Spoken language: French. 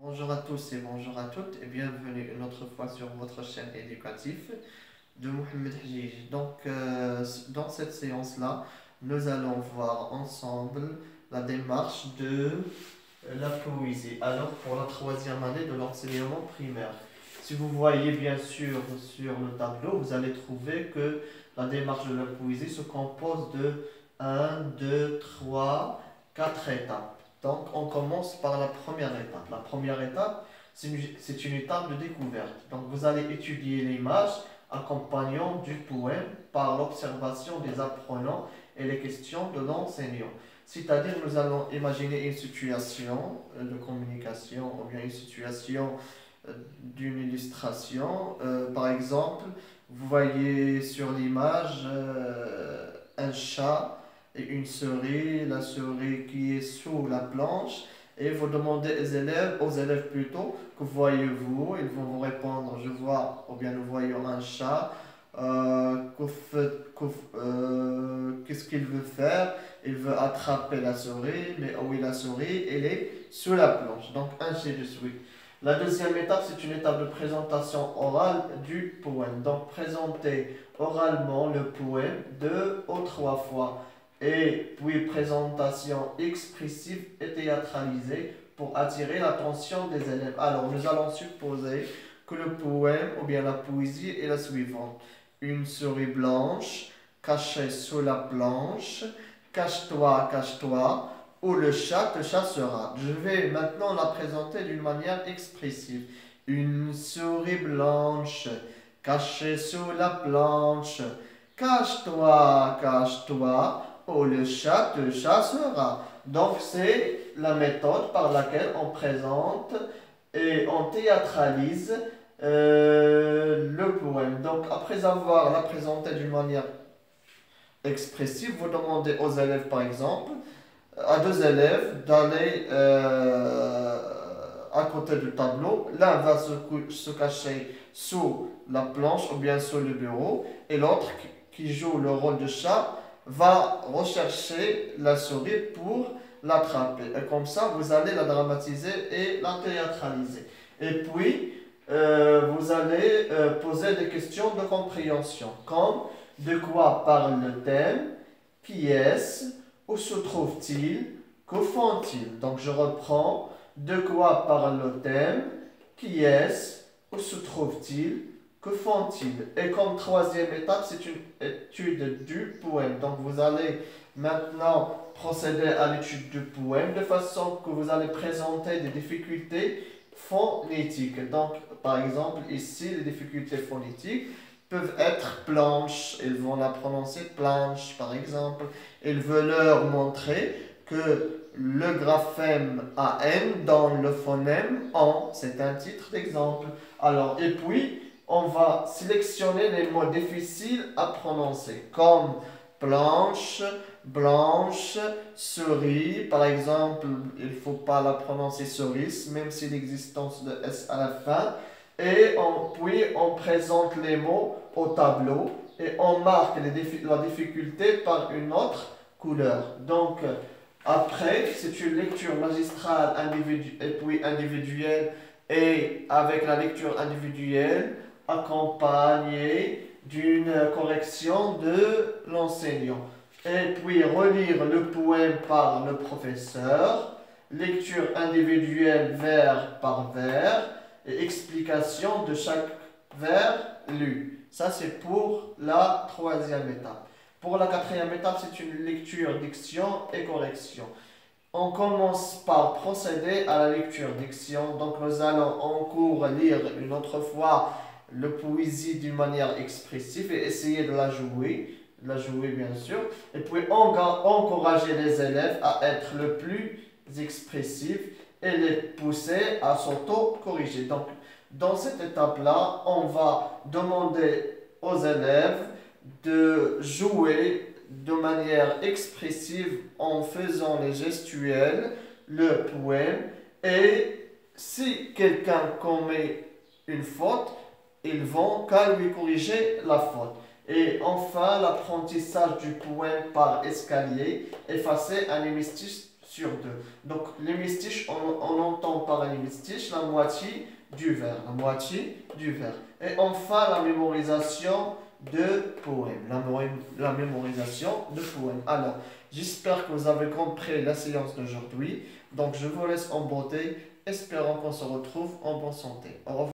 Bonjour à tous et bonjour à toutes et bienvenue une autre fois sur votre chaîne éducative de Mohamed Hajij. Dans cette séance-là, nous allons voir ensemble la démarche de la poésie. Alors, pour la troisième année de l'enseignement primaire. Si vous voyez bien sûr sur le tableau, vous allez trouver que la démarche de la poésie se compose de un, 2, 3, 4 étapes. Donc, on commence par la première étape. La première étape, c'est une étape de découverte. Donc, vous allez étudier l'image accompagnant du poème par l'observation des apprenants et les questions de l'enseignant. C'est-à-dire, nous allons imaginer une situation de communication ou bien une situation d'une illustration. Par exemple, vous voyez sur l'image un chat et une souris, la souris qui est sous la planche, et vous demandez aux élèves plutôt, que voyez-vous? Ils vont vous répondre, je vois, ou bien nous voyons un chat, qu'est-ce qu'il veut faire? Il veut attraper la souris, mais où est la souris? Elle est sous la planche, donc ainsi de suite. La deuxième étape, c'est une étape de présentation orale du poème. Donc, présenter oralement le poème 2 ou 3 fois. Et puis, présentation expressive et théâtralisée pour attirer l'attention des élèves. Alors, nous allons supposer que le poème ou bien la poésie est la suivante. Une souris blanche cachée sous la planche, cache-toi, cache-toi, ou le chat te chassera. Je vais maintenant la présenter d'une manière expressive. Une souris blanche cachée sous la planche, cache-toi, cache-toi, ou le chat te chassera. Donc c'est la méthode par laquelle on présente et on théâtralise le poème. Donc après avoir la présenté d'une manière expressive, vous demandez aux élèves par exemple, à 2 élèves d'aller à côté du tableau. L'un va se cacher sous la planche ou bien sous le bureau et l'autre qui joue le rôle de chat va rechercher la souris pour l'attraper. Et comme ça, vous allez la dramatiser et la théâtraliser. Et puis, vous allez poser des questions de compréhension, comme de quoi parle le thème, qui est-ce, où se trouve-t-il, que font-ils? Donc je reprends, de quoi parle le thème, qui est-ce, où se trouve-t-il, que font-ils? Et comme troisième étape, c'est une étude du poème. Donc vous allez maintenant procéder à l'étude du poème de façon que vous allez présenter des difficultés phonétiques. Donc par exemple ici, les difficultés phonétiques peuvent être planches, ils vont la prononcer planche par exemple. Il veut leur montrer que le graphème AN dans le phonème AN, c'est un titre d'exemple. Alors, et puis, on va sélectionner les mots difficiles à prononcer, comme planche, blanche, souris. Par exemple, il ne faut pas la prononcer cerise, même si l'existence de S à la fin. Et puis, on présente les mots au tableau et on marque la difficulté par une autre couleur. Donc, après, c'est une lecture magistrale et puis individuelle et avec la lecture individuelle accompagnée d'une correction de l'enseignant. Et puis relire le poème par le professeur, lecture individuelle vers par vers et explication de chaque vers lu. Ça, c'est pour la troisième étape. Pour la quatrième étape, c'est une lecture, diction et correction. On commence par procéder à la lecture diction. Donc, nous allons en cours lire une autre fois le poésie d'une manière expressive et essayer de la jouer bien sûr. Et puis, encourager les élèves à être le plus expressifs et les pousser à s'auto-corriger. Donc, dans cette étape-là, on va demander aux élèves de jouer de manière expressive en faisant les gestuels, le poème, et si quelqu'un commet une faute, ils vont qu'à lui corriger la faute. Et enfin, l'apprentissage du poème par escalier, effacer un hémistice sur 2. Donc l'hémistiche, on entend par l'hémistiche la moitié du vers. La moitié du vers. Et enfin, la mémorisation de poèmes. La mémorisation de poèmes. Alors, j'espère que vous avez compris la séance d'aujourd'hui. Donc, je vous laisse en beauté, espérant qu'on se retrouve en bonne santé. Au revoir.